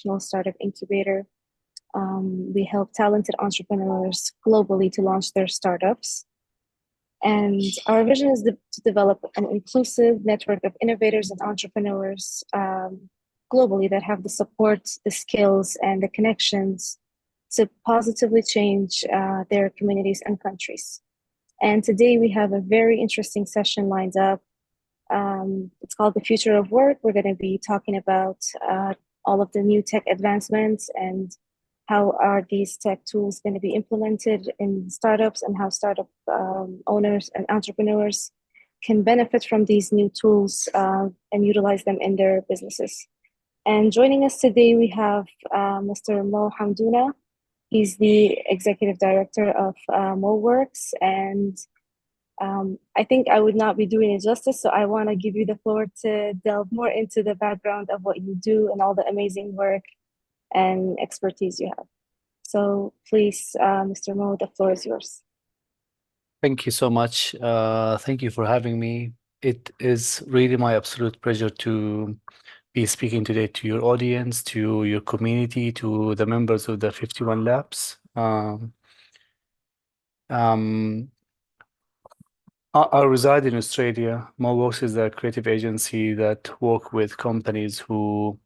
international startup incubator. We help talented entrepreneurs globally to launch their startups. And our vision is to develop an inclusive network of innovators and entrepreneurs globally that have the support, the skills, and the connections to positively change their communities and countries. And today we have a very interesting session lined up. It's called The Future of Work. We're going to be talking about all of the new tech advancements and how are these tech tools going to be implemented in startups, and how startup owners and entrepreneurs can benefit from these new tools and utilize them in their businesses. And joining us today, we have Mr. Mo Hamdouna. He's the executive director of MoWorks, and I think I would not be doing it justice, so I want to give you the floor to delve more into the background of what you do and all the amazing work and expertise you have. So please, Mr. Mo, the floor is yours. Thank you so much. Thank you for having me. It is really my absolute pleasure to be speaking today to your audience, to your community, to the members of the 51 Labs. I reside in Australia. MoWorks is a creative agency that work with companies who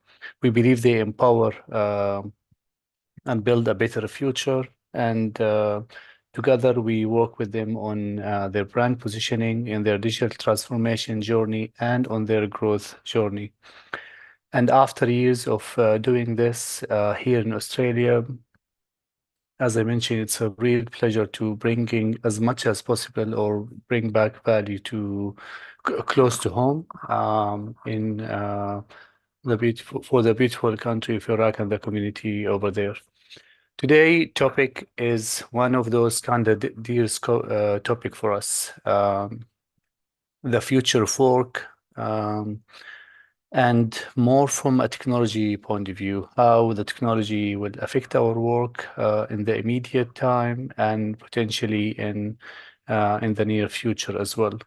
we believe they empower and build a better future. And together we work with them on their brand positioning, in their digital transformation journey, and on their growth journey. And after years of doing this here in Australia, as I mentioned, it's a real pleasure to bringing as much as possible or bring back value to close to home in the beautiful country of Iraq and the community over there. Today topic is one of those kind of dear topic for us, the future of work, and more from a technology point of view, how the technology will affect our work in the immediate time and potentially in the near future as well.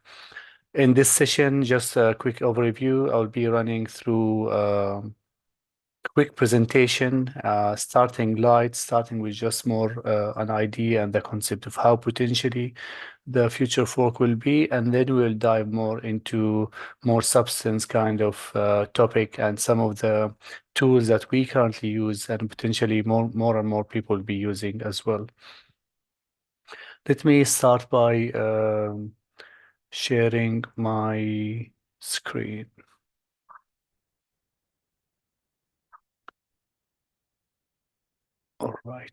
In this session, just a quick overview. I'll be running through quick presentation, starting with just more an idea and the concept of how potentially the future of work will be, and then we'll dive more into more substance kind of topic and some of the tools that we currently use and potentially more and more people will be using as well. Let me start by sharing my screen. All right.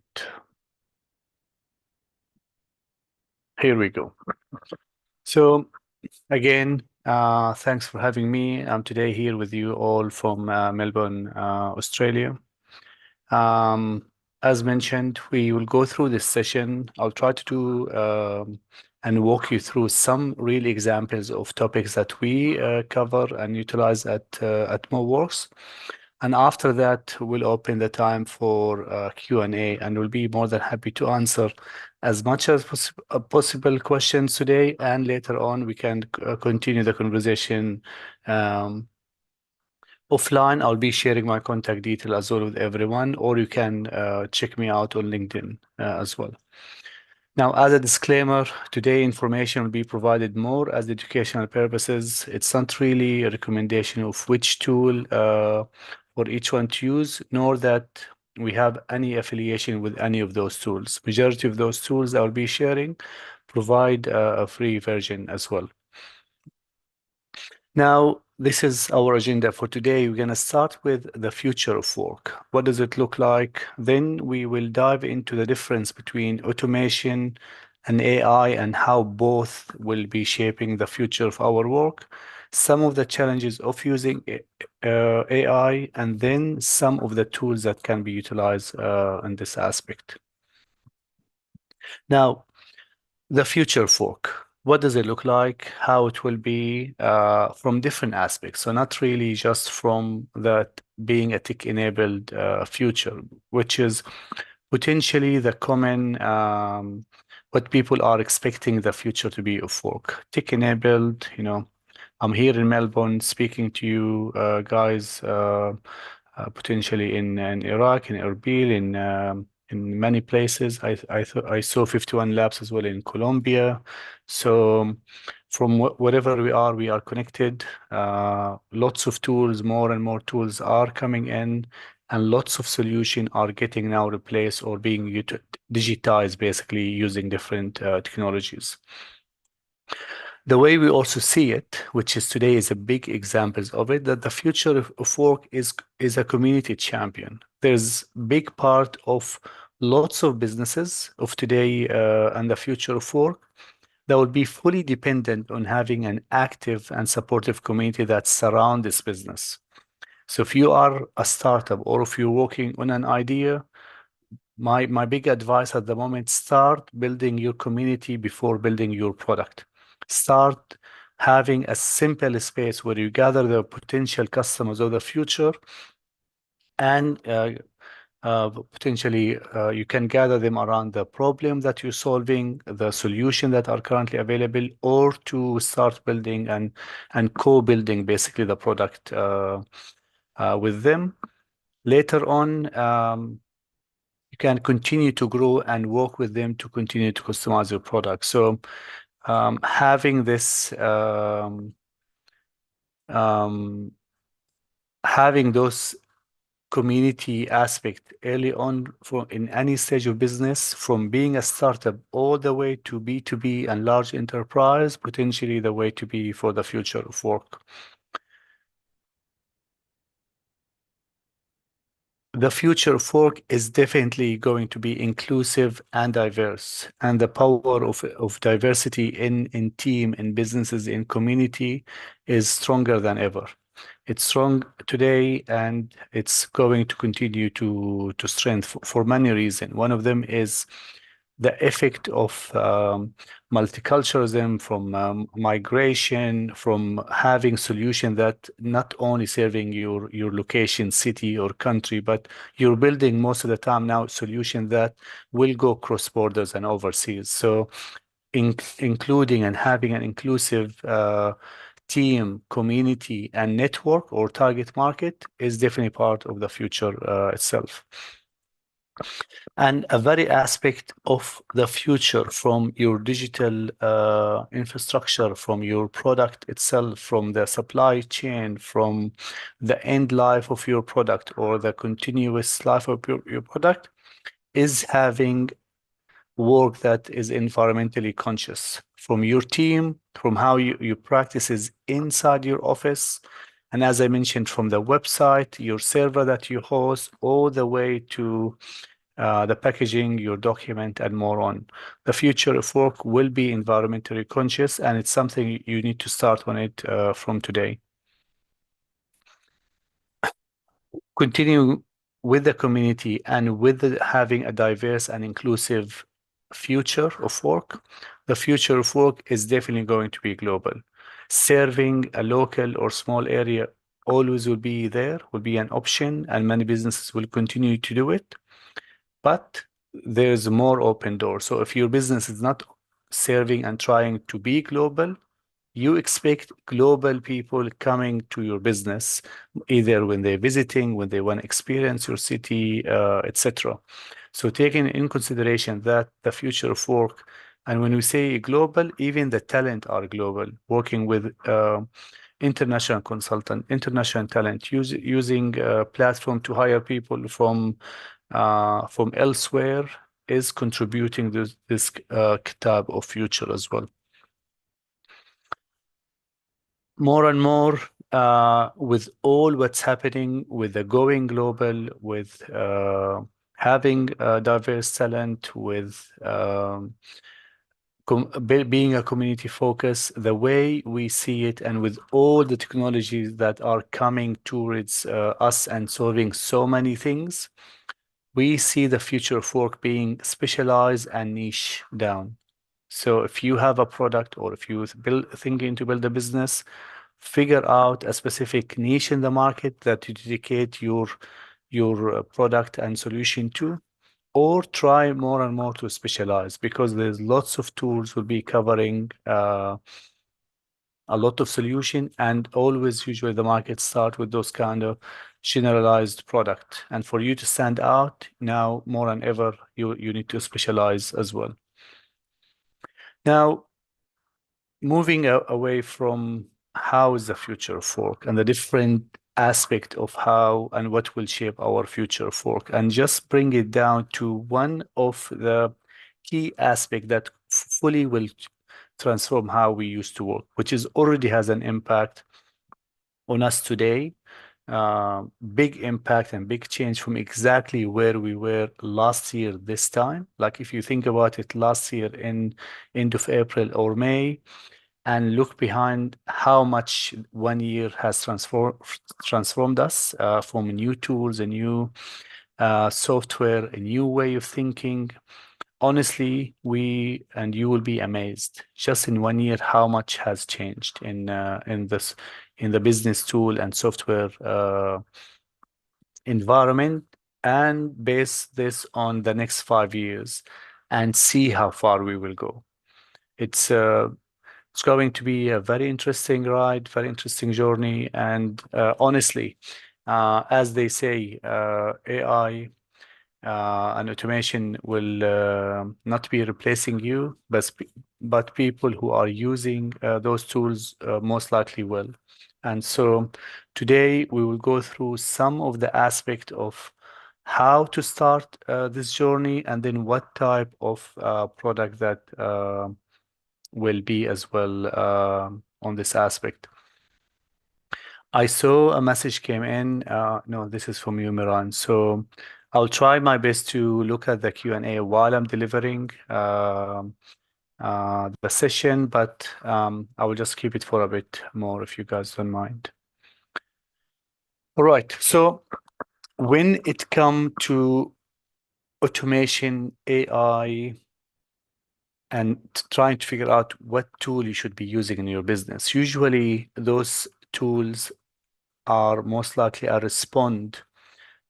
Here we go. So again, thanks for having me. I'm today here with you all from Melbourne, Australia. As mentioned, we will go through this session. I'll try to do and walk you through some real examples of topics that we cover and utilize at MoWorks. And after that, we'll open the time for Q&A, and we'll be more than happy to answer as much as possible questions today. And later on, we can continue the conversation offline. I'll be sharing my contact detail as well with everyone, or you can check me out on LinkedIn as well. Now, as a disclaimer, today information will be provided more as educational purposes. It's not really a recommendation of which tool for each one to use, nor that we have any affiliation with any of those tools. Majority of those tools I will be sharing provide a free version as well. Now, this is our agenda for today. We're going to start with the future of work. What does it look like? Then we will dive into the difference between automation and AI and how both will be shaping the future of our work, some of the challenges of using AI, and then some of the tools that can be utilized in this aspect. Now, the future of work. What does it look like? How it will be from different aspects. So not really just from that being a tech-enabled future, which is potentially the common what people are expecting the future to be of work. Tech-enabled, I'm here in Melbourne speaking to you guys potentially in Iraq, in Erbil, in many places. I saw 51 labs as well in Colombia. So from wherever we are connected. Lots of tools, more and more tools are coming in, and lots of solutions are getting now replaced or being digitized, basically using different technologies. The way we also see it, which is today is a big examples of it, that the future of work is a community champion. There's big part of lots of businesses of today and the future of work that will be fully dependent on having an active and supportive community that surround this business. So if you are a startup or if you're working on an idea, my big advice at the moment, start building your community before building your product. Start having a simple space where you gather the potential customers of the future, and potentially you can gather them around the problem that you're solving, the solution that are currently available, or to start building and co-building basically the product with them. Later on, you can continue to grow and work with them to continue to customize your product. So having this having those community aspect early on in any stage of business, from being a startup all the way to B2B and large enterprise, potentially the way to be for the future of work. The future of work is definitely going to be inclusive and diverse, and the power of diversity in team, in businesses, in community is stronger than ever. It's strong today, and it's going to continue to strengthen for many reasons. One of them is the effect of multiculturalism, from migration, from having solution that not only serving your location, city or country, but you're building most of the time now solution that will go cross borders and overseas. So including and having an inclusive team, community, and network or target market is definitely part of the future itself. And a very aspect of the future, from your digital infrastructure, from your product itself, from the supply chain, from the end life of your product or the continuous life of your product, is having work that is environmentally conscious, from your team, from how you practices inside your office. And as I mentioned, from the website, your server that you host, all the way to the packaging, your document, and more on. The future of work will be environmentally conscious, and it's something you need to start on it from today. Continue with the community and with having a diverse and inclusive future of work. The future of work is definitely going to be global. Serving a local or small area always will be there, will be an option, and many businesses will continue to do it. But there's more open doors. So if your business is not serving and trying to be global, you expect global people coming to your business, either when they're visiting, when they want to experience your city, etc. So taking in consideration that the future of work, and when we say global, even the talent are global, working with international consultant, international talent, using a platform to hire people from elsewhere, is contributing this type of future as well. More and more, with all what's happening with the going global, with having diverse talent, with being a community focus, the way we see it, and with all the technologies that are coming towards us and solving so many things, we see the future of work being specialized and niche down. So if you have a product, or if you're thinking to build a business, figure out a specific niche in the market that you dedicate your product and solution to, or try more and more to specialize, because there's lots of tools will be covering a lot of solution, and always usually the market start with those kind of generalized product. And for you to stand out now more than ever, you need to specialize as well. Now, moving away from how is the future of work and the different aspect of how and what will shape our future of work, and just bring it down to one of the key aspect that fully will transform how we used to work, which is already has an impact on us today. Big impact and big change from exactly where we were last year this time. Like if you think about it, last year in end of April or May, and look behind how much 1 year has transformed us, from new tools, a new software, a new way of thinking. Honestly, we and you will be amazed just in 1 year how much has changed in the business tool and software environment, and base this on the next 5 years and see how far we will go. It's going to be a very interesting ride, very interesting journey, and honestly, as they say, AI and automation will not be replacing you, but people who are using those tools most likely will. And so today we will go through some of the aspect of how to start this journey, and then what type of product that will be as well on this aspect. I saw a message came in. No, this is from you, Miran. So I'll try my best to look at the Q&A while I'm delivering the session, but I will just keep it for a bit more if you guys don't mind. All right. So when it comes to automation, AI, and trying to figure out what tool you should be using in your business, usually those tools are most likely a respond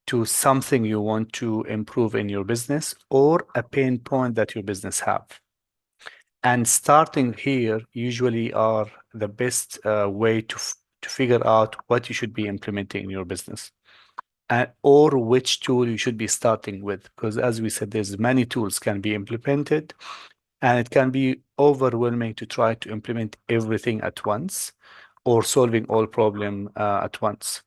to something you want to improve in your business or a pain point that your business have. And starting here usually are the best way to figure out what you should be implementing in your business, or which tool you should be starting with. Because as we said, there's many tools can be implemented, and it can be overwhelming to try to implement everything at once or solving all problem at once.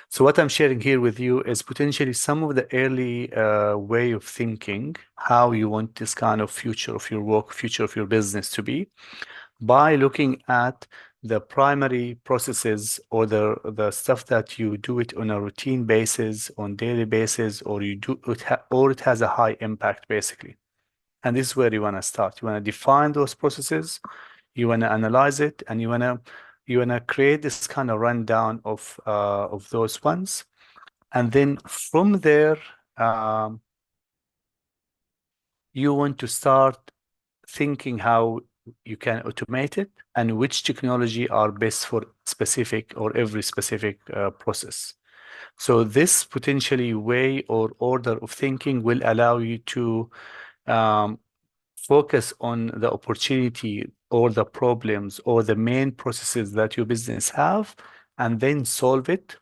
So what I'm sharing here with you is potentially some of the early way of thinking, how you want this kind of future of your work, future of your business to be, by looking at the primary processes or the stuff that you do it on a routine basis, on daily basis, or you do it or it has a high impact basically. And this is where you want to start. You want to define those processes, you want to analyze it, and you want to create this kind of rundown of those ones. And then from there, you want to start thinking how you can automate it and which technology are best for specific or every specific process. So this potentially way or order of thinking will allow you to focus on the opportunity or the problems or the main processes that your business have, and then solve it,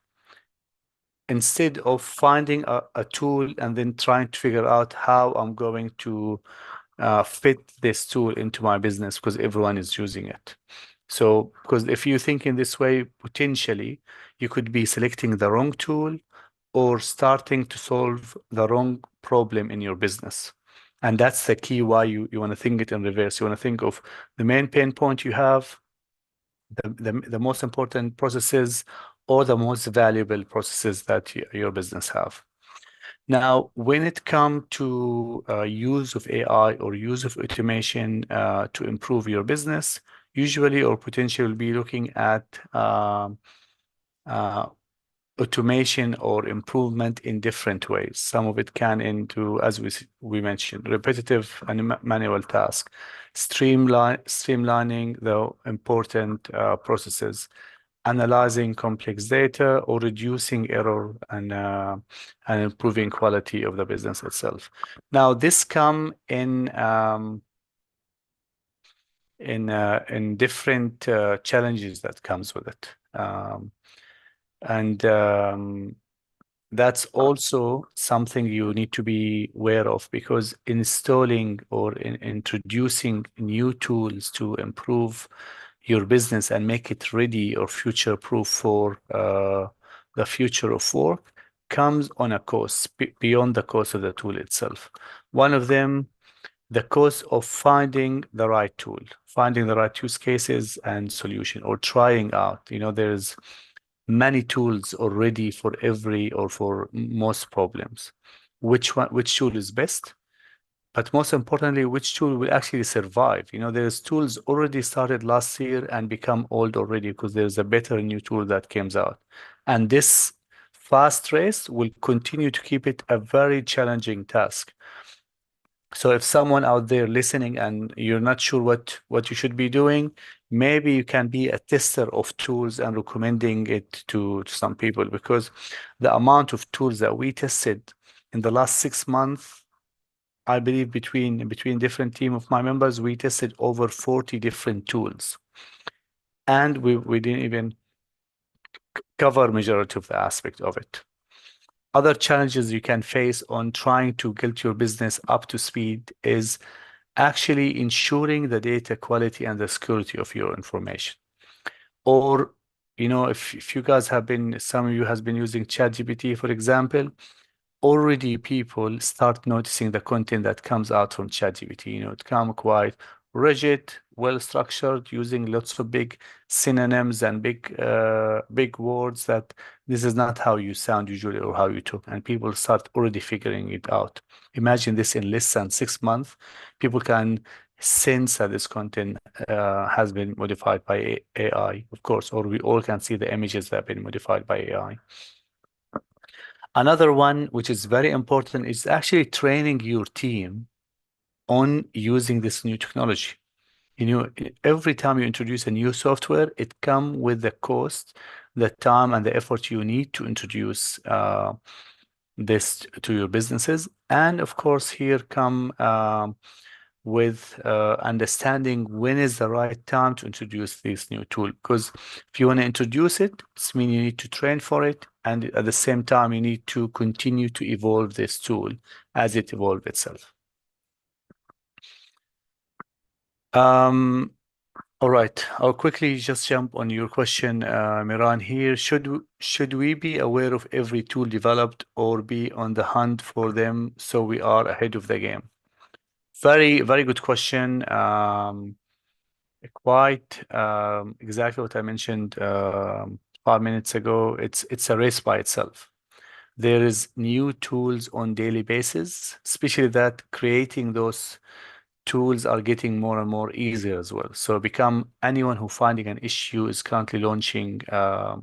instead of finding a tool and then trying to figure out how I'm going to fit this tool into my business because everyone is using it. So, because if you think in this way, potentially you could be selecting the wrong tool or starting to solve the wrong problem in your business. And that's the key why you want to think it in reverse. You want to think of the main pain point you have, the most important processes, or the most valuable processes that your business have. Now, when it comes to use of AI or use of automation to improve your business, usually or potentially will be looking at automation or improvement in different ways. Some of it can into, as we mentioned, repetitive and manual tasks, streamlining the important processes, analyzing complex data, or reducing error and improving quality of the business itself. Now, this come in different challenges that comes with it. And that's also something you need to be aware of, because installing or introducing new tools to improve your business and make it ready or future proof for the future of work comes on a cost beyond the cost of the tool itself. One of them, the cost of finding the right tool, finding the right use cases and solution, or trying out. There's many tools already for every or for most problems. Which tool is best? But most importantly, which tool will actually survive? There's tools already started last year and become old already because there's a better new tool that comes out. And this fast race will continue to keep it a very challenging task. So if someone out there listening and you're not sure what you should be doing, maybe you can be a tester of tools and recommending it to some people, because the amount of tools that we tested in the last 6 months, I believe between different team of my members, we tested over 40 different tools. And we didn't even cover majority of the aspect of it. Other challenges you can face on trying to get your business up to speed is actually ensuring the data quality and the security of your information. Or, if you guys some of you has been using ChatGPT, for example, already people start noticing the content that comes out from ChatGPT. It come quite rigid, well structured, using lots of big synonyms and big words that this is not how you sound usually or how you talk, and people start already figuring it out. Imagine this in less than 6 months, people can sense that this content has been modified by AI, of course, or we all can see the images that have been modified by AI. Another one, which is very important, is actually training your team on using this new technology. Every time you introduce a new software, it comes with the cost, the time, and the effort you need to introduce this to your businesses. And of course, here come with understanding when is the right time to introduce this new tool. Because if you want to introduce it, it means you need to train for it, and at the same time, you need to continue to evolve this tool as it evolves itself. All right, I'll quickly just jump on your question, Miran here. Should we be aware of every tool developed or be on the hunt for them so we are ahead of the game? Very, very good question. Quite exactly what I mentioned 5 minutes ago. It's a race by itself. There is new tools on daily basis, especially that creating those tools are getting more and more easier as well. So anyone who finding an issue is currently launching a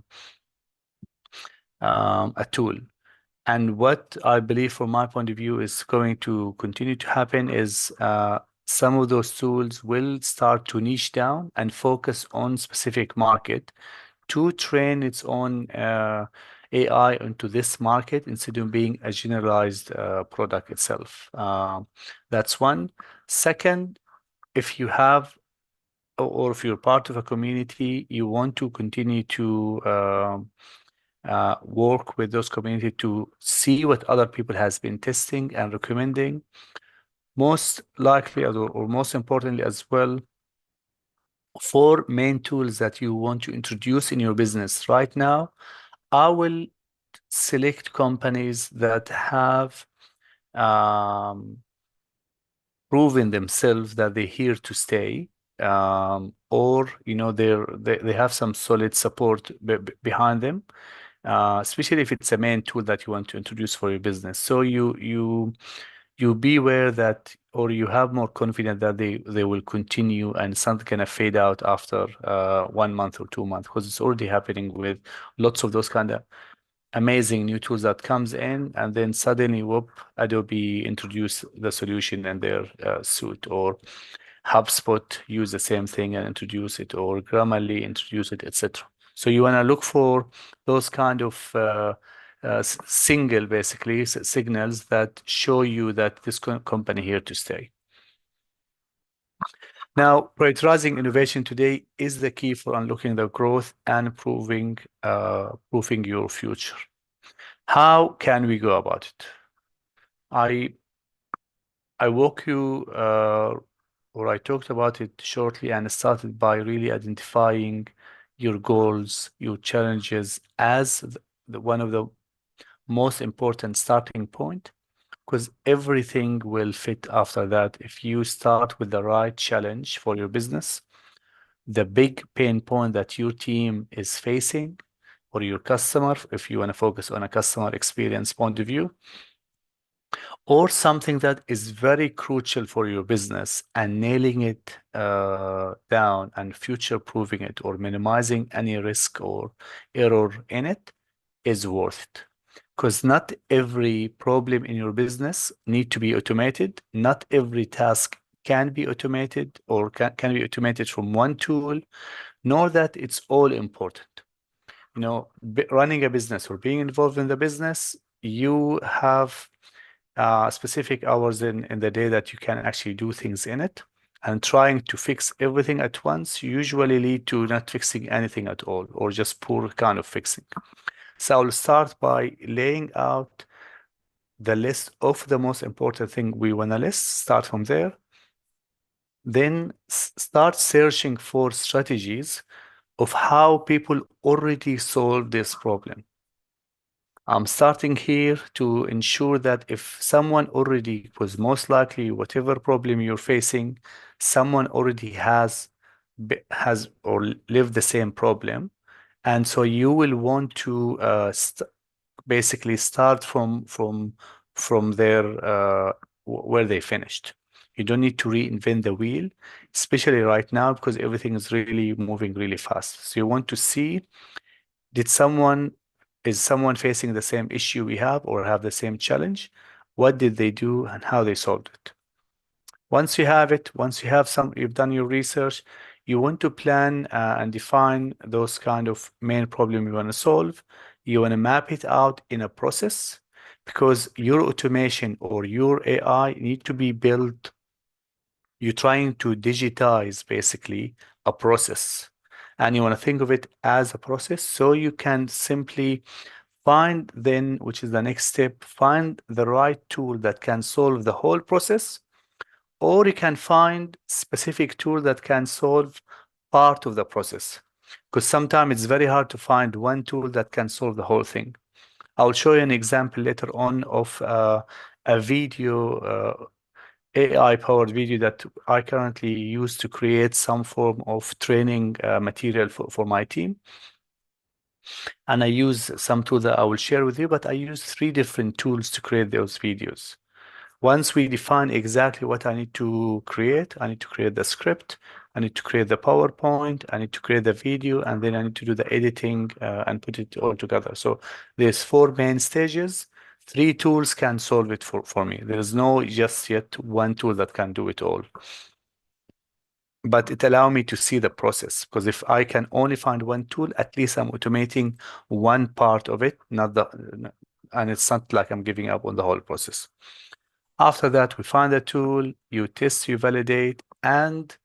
tool. And what I believe from my point of view is going to continue to happen is some of those tools will start to niche down and focus on specific market to train its own AI into this market instead of being a generalized product itself. That's one. Second, if you have or if you're part of a community, you want to continue to work with those community to see what other people has been testing and recommending. Most likely, or most importantly as well, 4 main tools that you want to introduce in your business right now, I will select companies that have proven themselves that they're here to stay, or they have some solid support behind them, especially if it's a main tool that you want to introduce for your business. So you be aware that, or you have more confidence that they will continue and something gonna fade out after 1 month or 2 months, because it's already happening with lots of those kind of amazing new tools that comes in, and then suddenly, whoop, Adobe introduce the solution in their suite, or HubSpot use the same thing and introduce it, or Grammarly introduce it, etc. So you want to look for those kind of single, basically, signals that show you that this company here to stay. Now, prioritizing innovation today is the key for unlocking the growth and proving your future. How can we go about it? I I walk you or I talked about it shortly and started by really identifying your goals, your challenges as one of the most important starting point, because everything will fit after that if you start with the right challenge for your business, the big pain point that your team is facing, or your customer, if you want to focus on a customer experience point of view, or something that is very crucial for your business, and nailing it down and future proofing it or minimizing any risk or error in it is worth it. Because not every problem in your business need to be automated. Not every task can be automated or can be automated from one tool, nor that it's all important. You know, running a business or being involved in the business, you have specific hours in the day that you can actually do things in it. And trying to fix everything at once usually lead to not fixing anything at all or just poor kind of fixing. So I'll start by laying out the list of the most important thing we want to list, start from there. Then start searching for strategies of how people already solve this problem. I'm starting here to ensure that if someone already, because most likely whatever problem you're facing, someone already has or lived the same problem. And so you will want to basically start from their where they finished. You don't need to reinvent the wheel, especially right now because everything is really moving really fast. So you want to see, is someone facing the same issue we have or have the same challenge? What did they do and how they solved it? Once you have it, once you've done your research, you want to plan and define those kind of main problem you want to solve. You want to map it out in a process because your automation or your AI need to be built. You're trying to digitize basically a process, and you want to think of it as a process so you can simply find then, which is the next step, find the right tool that can solve the whole process, or you can find specific tool that can solve part of the process. Because sometimes it's very hard to find one tool that can solve the whole thing. I'll show you an example later on of a video, AI-powered video that I currently use to create some form of training material for my team. And I use some tool that I will share with you, but I use 3 different tools to create those videos. Once we define exactly what I need to create the script, I need to create the PowerPoint, I need to create the video, and then I need to do the editing and put it all together. So there's 4 main stages. 3 tools can solve it for me. There is no just yet one tool that can do it all. But it allows me to see the process, because if I can only find one tool, at least I'm automating one part of it, and it's not like I'm giving up on the whole process. After that, we find a tool, you test, you validate, and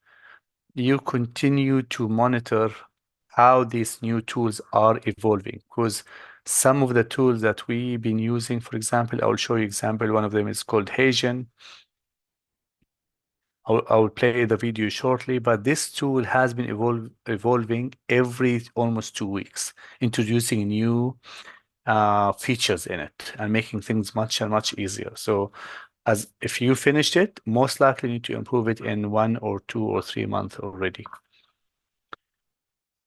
you continue to monitor how these new tools are evolving. Because some of the tools that we've been using, for example, I will show you example. One of them is called Heygen. I will play the video shortly, but this tool has been evolving every almost 2 weeks, introducing new features in it and making things much and much easier. So as if you finished it, most likely need to improve it in 1 or 2 or 3 months already.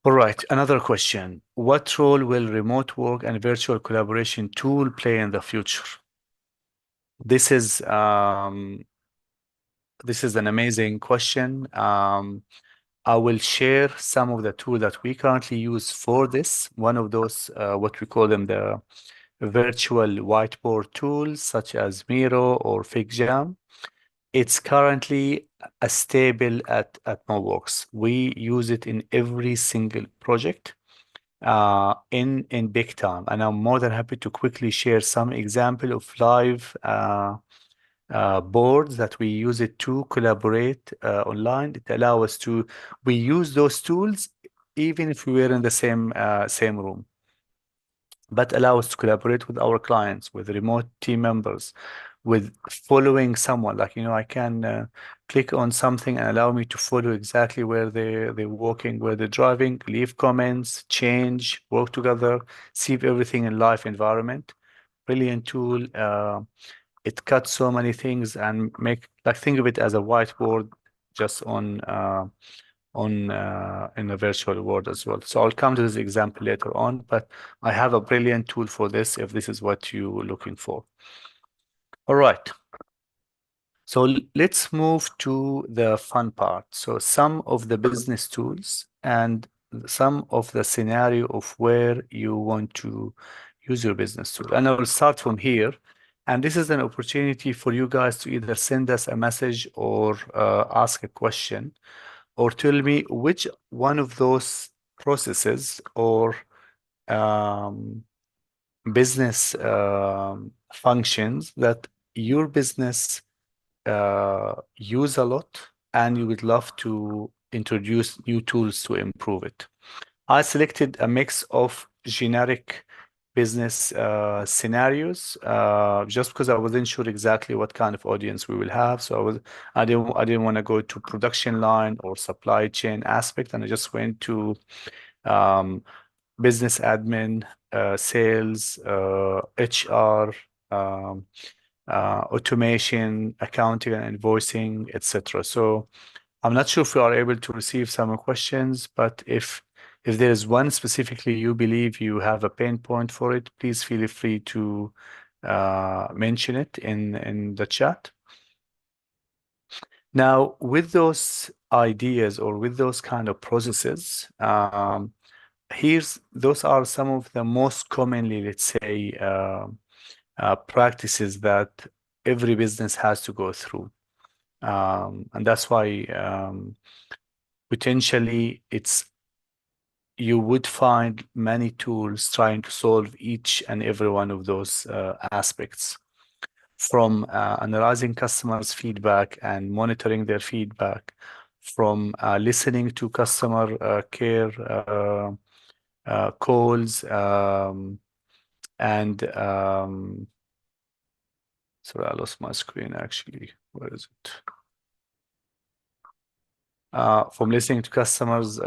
All right, another question. What role will remote work and virtual collaboration tool play in the future? This is an amazing question. I will share some of the tools that we currently use for this. One of those, what we call them, the virtual whiteboard tools, such as Miro or FigJam. It's currently a stable at Moworks. We use it in every single project in big time, and I'm more than happy to quickly share some example of live boards that we use it to collaborate online. It allows us to, we use those tools even if we were in the same room, but allow us to collaborate with our clients, with remote team members, with following someone. Like, I can click on something and allow me to follow exactly where they're walking, where they're driving, leave comments, change, work together, see everything in live environment. Brilliant tool. It cuts so many things and think of it as a whiteboard just on in a virtual world as well. So I'll come to this example later on, but I have a brilliant tool for this if this is what you're looking for. All right. So let's move to the fun part. So some of the business tools and some of the scenario of where you want to use your business tool. And I will start from here. And this is an opportunity for you guys to either send us a message or ask a question, or tell me which one of those processes or um, business functions that your business use a lot and you would love to introduce new tools to improve it. I selected a mix of generic business scenarios just because I wasn't sure exactly what kind of audience we will have. So I didn't want to go to production line or supply chain aspect, and I just went to um, business admin, sales, HR, um, automation, accounting and invoicing, etc. So I'm not sure if we are able to receive some questions, but if there is one specifically you believe you have a pain point for it, please feel free to mention it in the chat. Now, with those ideas or with those kind of processes, those are some of the most commonly, let's say, practices that every business has to go through. And that's why potentially you would find many tools trying to solve each and every one of those aspects, from analyzing customers' feedback and monitoring their feedback, from listening to customer care calls, and sorry, I lost my screen actually. Where is it? From listening to customers'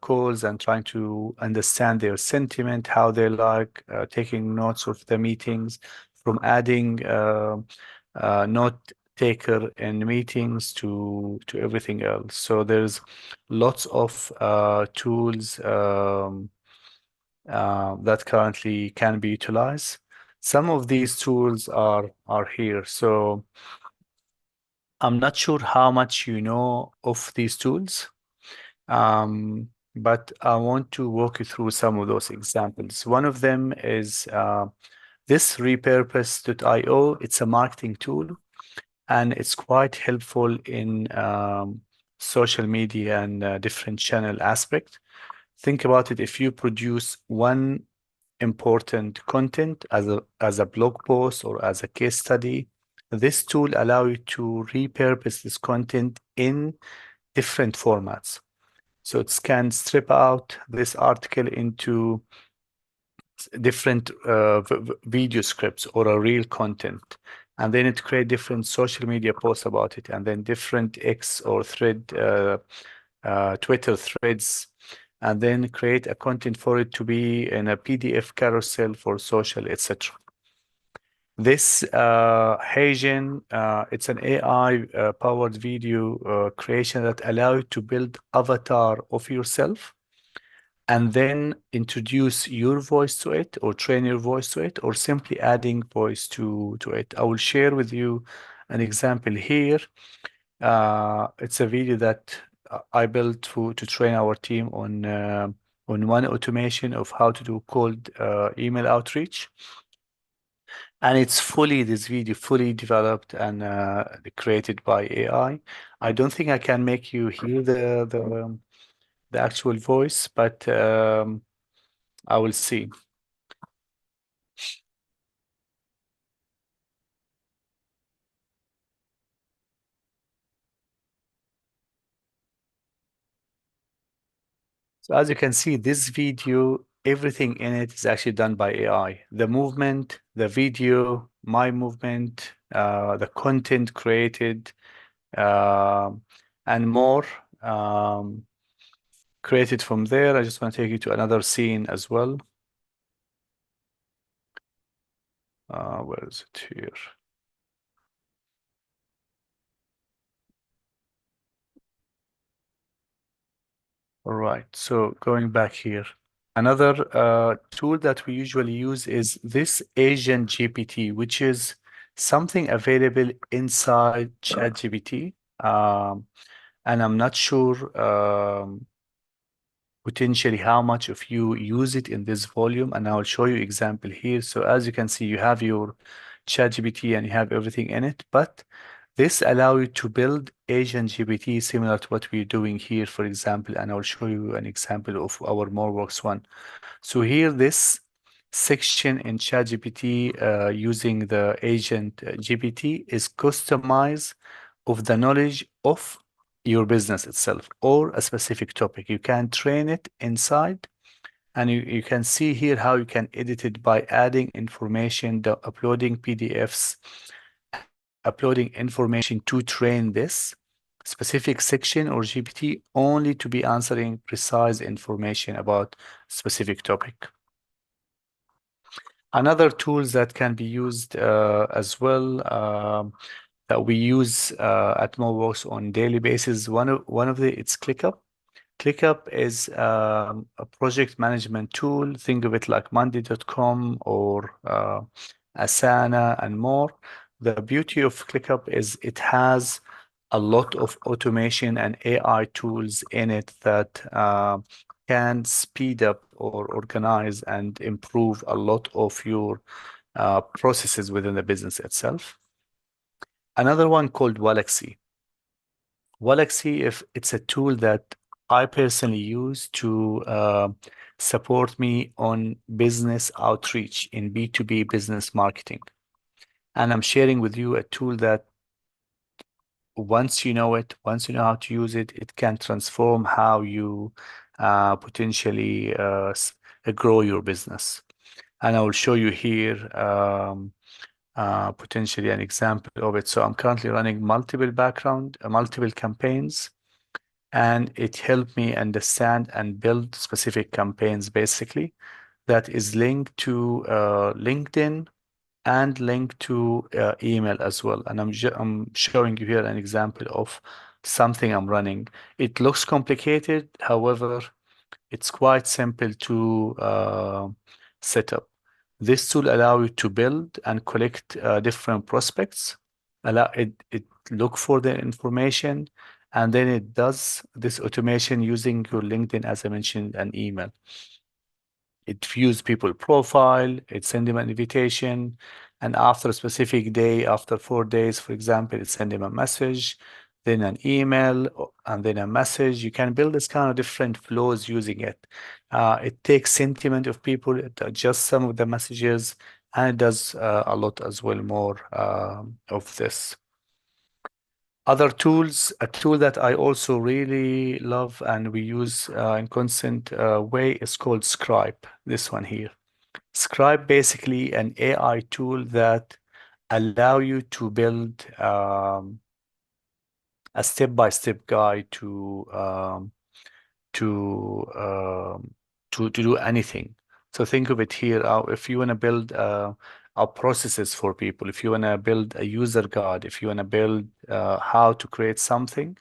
calls and trying to understand their sentiment, how they like, taking notes of the meetings, from adding note taker in meetings to everything else. So there's lots of tools that currently can be utilized. Some of these tools are here. So I'm not sure how much you know of these tools, but I want to walk you through some of those examples. One of them is this repurpose.io. It's a marketing tool, and it's quite helpful in social media and different channel aspect. Think about it. If you produce one important content as a blog post or as a case study, this tool allow you to repurpose this content in different formats. So it can strip out this article into different video scripts or a real content, and then it create different social media posts about it, and then different X or thread, Twitter threads, and then create a content for it to be in a PDF carousel for social, etc. This Heygen, it's an AI powered video creation that allow you to build avatar of yourself and then introduce your voice to it or train your voice to it or simply adding voice to it. I will share with you an example here. It's a video that I built to train our team on one automation of how to do cold email outreach. And it's this video fully developed and created by AI. I don't think I can make you hear the actual voice, but I will see. So as you can see, this video, everything in it is actually done by AI. The movement, the video, my movement, the content created, um, and more created from there. I just want to take you to another scene as well. Where is it here? All right, so going back here, another tool that we usually use is this Agent GPT, which is something available inside ChatGPT. And I'm not sure potentially how much of you use it in this volume, and I'll show you example here. So as you can see, you have your ChatGPT and you have everything in it, but this allow you to build Agent GPT similar to what we're doing here, for example, and I'll show you an example of our MoreWorks one. So here, this section in ChatGPT using the Agent GPT is customized of the knowledge of your business itself or a specific topic. You can train it inside, and you can see here how you can edit it by adding information, uploading PDFs, uploading information to train this specific section or GPT only to be answering precise information about specific topic. Another tools that can be used as well that we use at MoWorks on daily basis. One of it's ClickUp. ClickUp is a project management tool. Think of it like Monday.com or Asana and more. The beauty of ClickUp is it has a lot of automation and AI tools in it that can speed up or organize and improve a lot of your processes within the business itself. Another one called Walaxy. Walaxy, if it's a tool that I personally use to support me on business outreach in B2B business marketing. And I'm sharing with you a tool that once you know it, once you know how to use it, it can transform how you potentially grow your business. And I will show you here potentially an example of it. So I'm currently running multiple campaigns, and it helped me understand and build specific campaigns basically that is linked to LinkedIn and linked to email as well. And I'm showing you here an example of something I'm running. It looks complicated, however, it's quite simple to set up. This tool allow you to build and collect different prospects. It look for the information, and then it does this automation using your LinkedIn, as I mentioned, and email. It views people profile, it send them an invitation, and after a specific day, after 4 days, for example, it send them a message, then an email, and then a message. You can build this kind of different flows using it. It takes sentiment of people, it adjusts some of the messages, and it does a lot as well more of this. Other tools, a tool that I also really love and we use in constant way is called Scribe, this one here. Scribe basically an AI tool that allow you to build a step-by-step guide to to do anything. So think of it here. If you want to build our processes for people, if you want to build a user guide, if you want to build how to create something,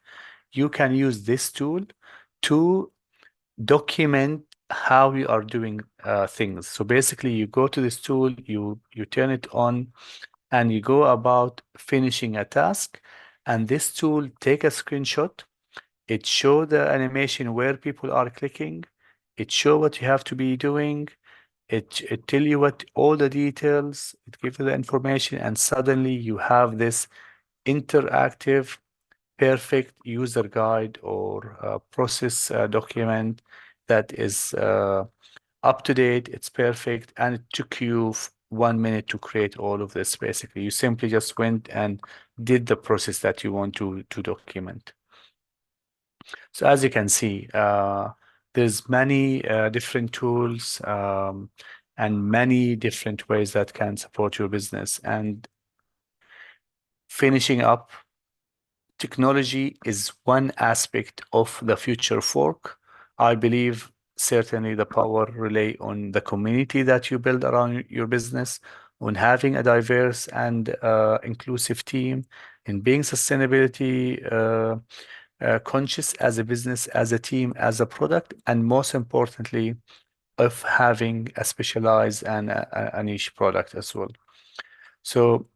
you can use this tool to document how you are doing things. So basically, you go to this tool, you turn it on, and you go about finishing a task, and this tool take a screenshot. It show the animation where people are clicking. It show what you have to be doing. It tell you what all the details. It gives you the information, and suddenly you have this interactive, perfect user guide or process document that is up to date. It's perfect, and it took you 1 minute to create all of this. Basically, you simply just went and did the process that you want to document. So as you can see, there's many different tools and many different ways that can support your business. And finishing up, technology is one aspect of the future of work. I believe certainly the power relay on the community that you build around your business, on having a diverse and inclusive team, in being sustainability conscious as a business, as a team, as a product, and most importantly, of having a specialized and a niche product as well. So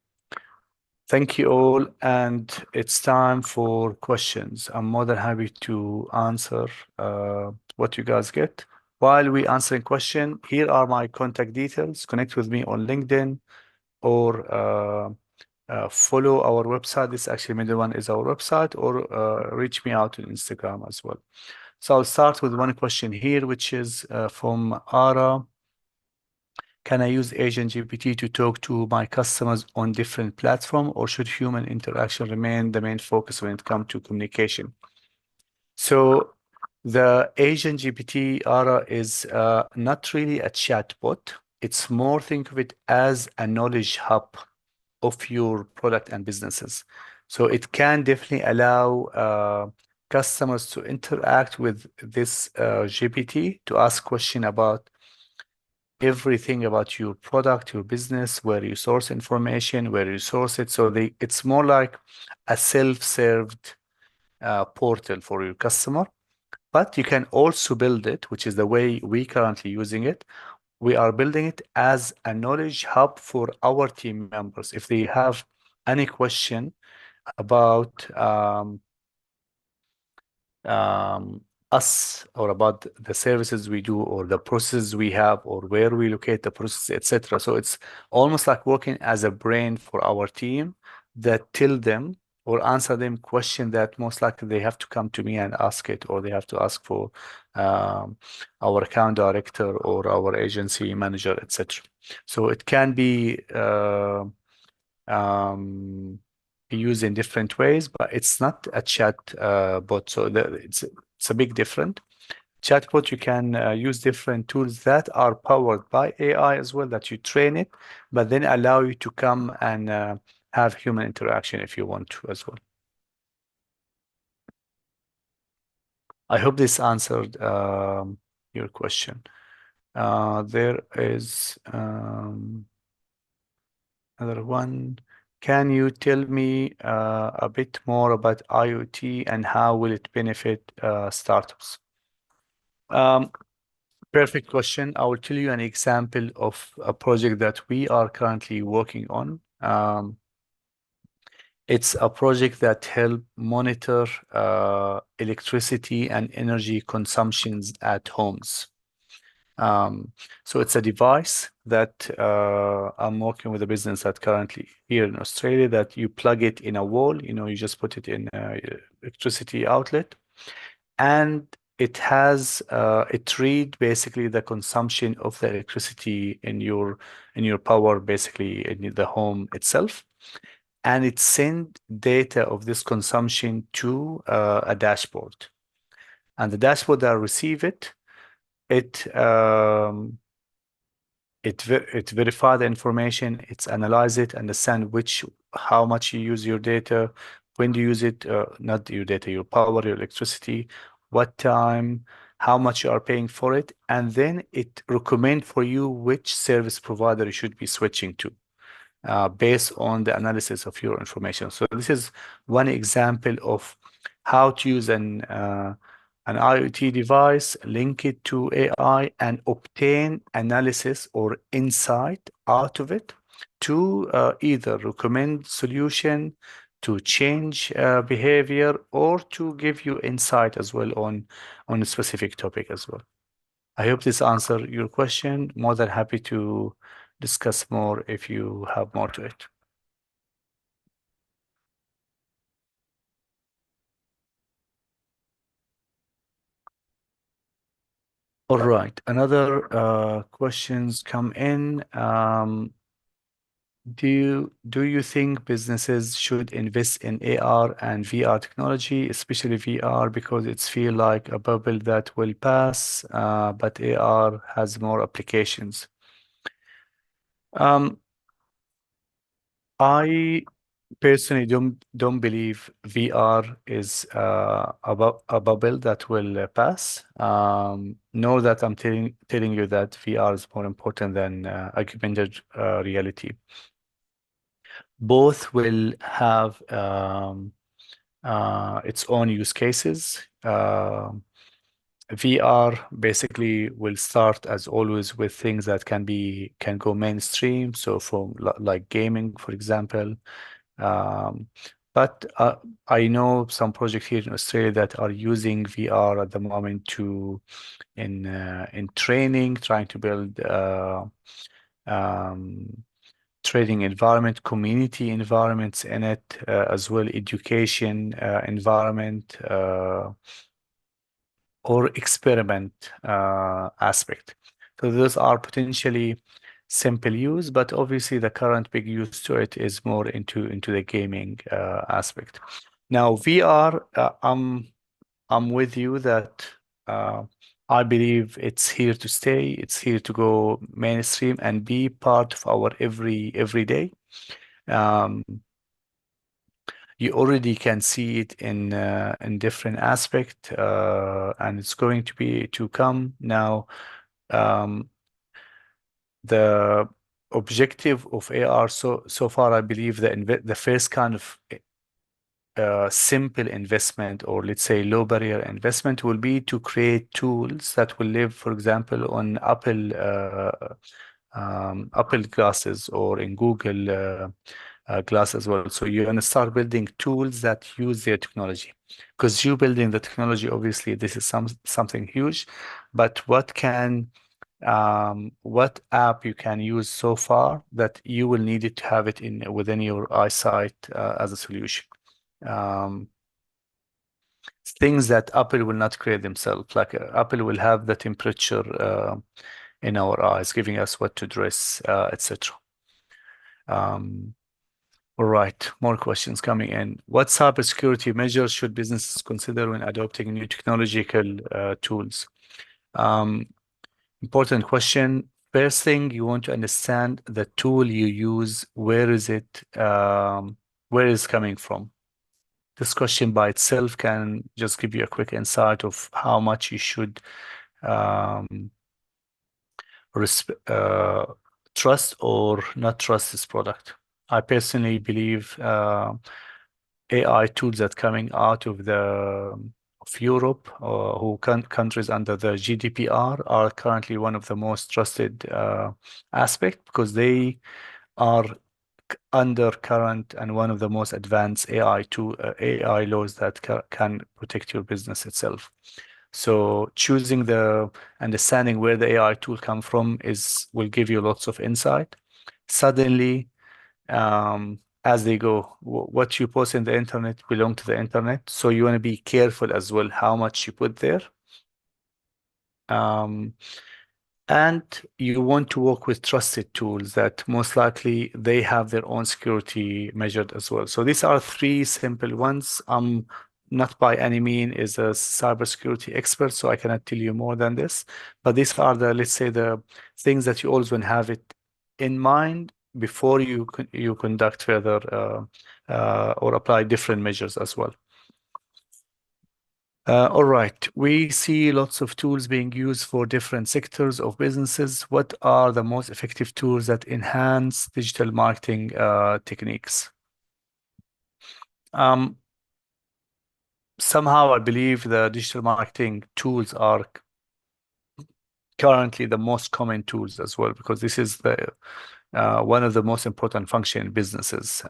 thank you all, and it's time for questions. I'm more than happy to answer what you guys get. While we answering question, here are my contact details. Connect with me on LinkedIn or follow our website. This actually middle one is our website, or reach me out on Instagram as well. So I'll start with one question here, which is from Ara. Can I use Agent GPT to talk to my customers on different platforms, or should human interaction remain the main focus when it comes to communication? So the Agent GPT, Ara, is not really a chatbot. It's more, think of it as a knowledge hub of your product and businesses. So it can definitely allow customers to interact with this GPT to ask question about everything about your product, your business, where you source information, where you source it. So it's more like a self-served portal for your customer. But you can also build it, which is the way we currently using it. We are building it as a knowledge hub for our team members. If they have any question about us, or about the services we do, or the processes we have, or where we locate the process, etc. So it's almost like working as a brain for our team that tell them or answer them question that most likely they have to come to me and ask it, or they have to ask for our account director or our agency manager, etc. So it can be um, used in different ways, but it's not a chat bot. So it's a big difference. Chatbot, you can use different tools that are powered by AI as well, that you train it, but then allow you to come and have human interaction if you want to as well. I hope this answered your question. There is another one. Can you tell me a bit more about IoT and how will it benefit startups? Perfect question. I will tell you an example of a project that we are currently working on. It's a project that help monitor electricity and energy consumptions at homes. So it's a device that I'm working with a business that currently here in Australia, that you plug it in a wall, you just put it in a electricity outlet, and it read basically the consumption of the electricity in your power, basically in the home itself, and it send data of this consumption to a dashboard, and the dashboard that receive it it verify the information, it's analyze it, understand how much you use your data, when do you use it, not your data, your power, your electricity, what time, how much you are paying for it, and then it recommend for you which service provider you should be switching to based on the analysis of your information. So this is one example of how to use an IoT device, link it to AI, and obtain analysis or insight out of it to either recommend solution, to change behavior, or to give you insight as well on a specific topic as well. I hope this answered your question. More than happy to discuss more if you have more to it. All right, another questions come in. do you think businesses should invest in AR and VR technology, especially VR, because it's feel like a bubble that will pass, but AR has more applications? Um, I personally don't believe VR is a bubble that will pass. Know that I'm telling you that VR is more important than augmented reality. Both will have its own use cases. VR basically will start as always with things that can go mainstream. So from like gaming, for example. Um, but I know some projects here in Australia that are using VR at the moment in training, trying to build um, trading environment, community environments in it, as well education environment or experiment aspect. So those are potentially simple use, but obviously the current big use to it is more into the gaming aspect. Now VR, I'm with you that uh, I believe it's here to stay. It's here to go mainstream and be part of our every day. Um, you already can see it in different aspect, and it's going to come now. Um, the objective of AR so far, I believe the first kind of simple investment, or let's say low barrier investment, will be to create tools that will live, for example, on Apple glasses or in Google Glass as well. So you're going to start building tools that use their technology. Because you building the technology, obviously, this is something huge. But what app you can use so far that you will need it to have it in within your eyesight as a solution. Um, Things that Apple will not create themselves. Like Apple will have the temperature in our eyes, giving us what to dress, etc. Um, all right, more questions coming in. What cybersecurity measures should businesses consider when adopting new technological tools? Um, Important question. First thing, you want to understand the tool you use. Where is it? Where is it coming from? This question by itself can just give you a quick insight of how much you should um, trust or not trust this product. I personally believe AI tools that coming out of Europe or countries under the GDPR are currently one of the most trusted aspect because they are under current and one of the most advanced AI laws that can protect your business itself. So choosing the understanding where the AI tool come from will give you lots of insight. Suddenly, as they go, what you post in the internet belong to the internet. So you want to be careful as well how much you put there. Um, and you want to work with trusted tools that most likely they have their own security measured as well. So these are three simple ones. I'm not by any mean is a cybersecurity expert, so I cannot tell you more than this. But these are let's say, the things that you always want to have it in mind before you conduct further or apply different measures as well. All right. We see lots of tools being used for different sectors of businesses. What are the most effective tools that enhance digital marketing techniques? Um, Somehow, I believe the digital marketing tools are currently the most common tools as well, because this is one of the most important function in businesses.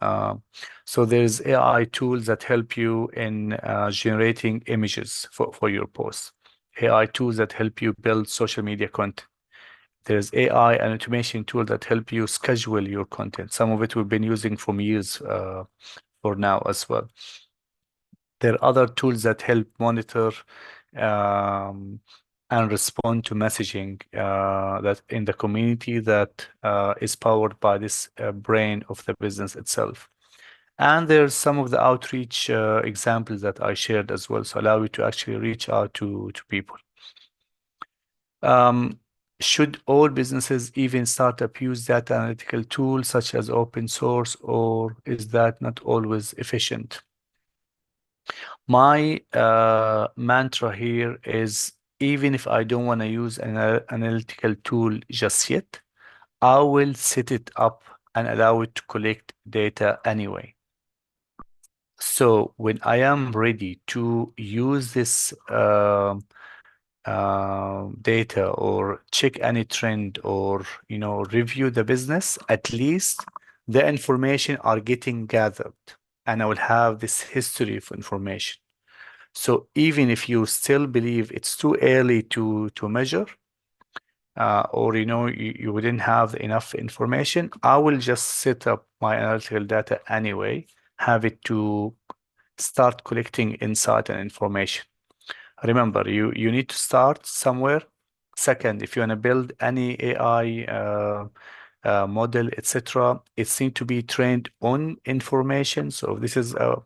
So there's AI tools that help you in generating images for your posts, AI tools that help you build social media content. There's AI and automation tool that help you schedule your content. Some of it we've been using for years for now as well. There are other tools that help monitor um, and respond to messaging that in the community that is powered by this brain of the business itself. And there's some of the outreach examples that I shared as well, so allow you to actually reach out to people. Should all businesses, even startup, use data analytical tools such as open source, or is that not always efficient? My mantra here is, even if I don't want to use an analytical tool just yet, I will set it up and allow it to collect data anyway. So when I am ready to use this data or check any trend or review the business, at least the information are getting gathered and I will have this history of information. So even if you still believe it's too early to measure, or you wouldn't have enough information, I will just set up my analytical data anyway, have it to start collecting insight and information. Remember, you need to start somewhere. Second, if you want to build any AI model, etc., it needs to be trained on information. So this is a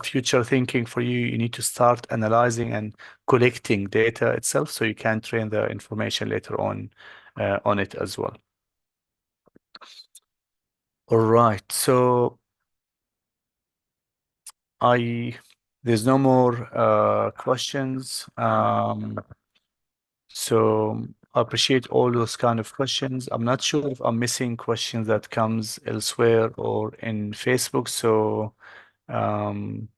future thinking for you. You need to start analyzing and collecting data itself, so you can train the information later on it as well. All right. So there's no more questions. So I appreciate all those kind of questions. I'm not sure if I'm missing questions that comes elsewhere or in Facebook. So um,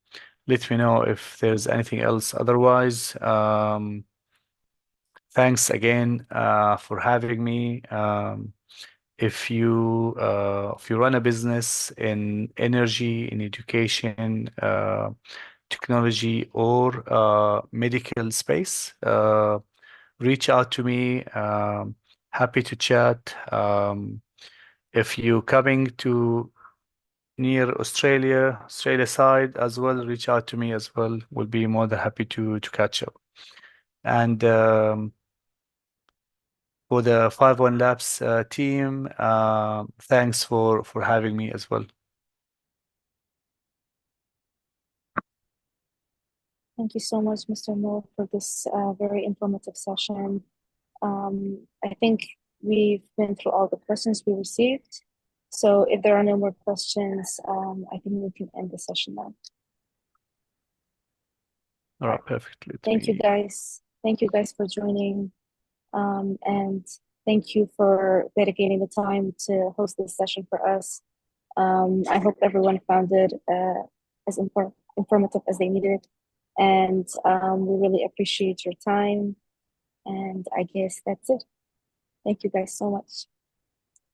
let me know if there's anything else. Otherwise, thanks again for having me. If you run a business in energy, in education, technology, or medical space, reach out to me. Happy to chat. If you're coming to near Australia side as well, reach out to me as well. We'll be more than happy to catch up. And for the 51 Labs team, thanks for having me as well. Thank you so much, Mr. Mo, for this very informative session. I think we've been through all the questions we received. So if there are no more questions, I think we can end the session now. All right, perfect. Thank you guys. Thank you guys for joining. And thank you for dedicating the time to host this session for us. I hope everyone found it as informative as they needed. And we really appreciate your time. And I guess that's it. Thank you guys so much.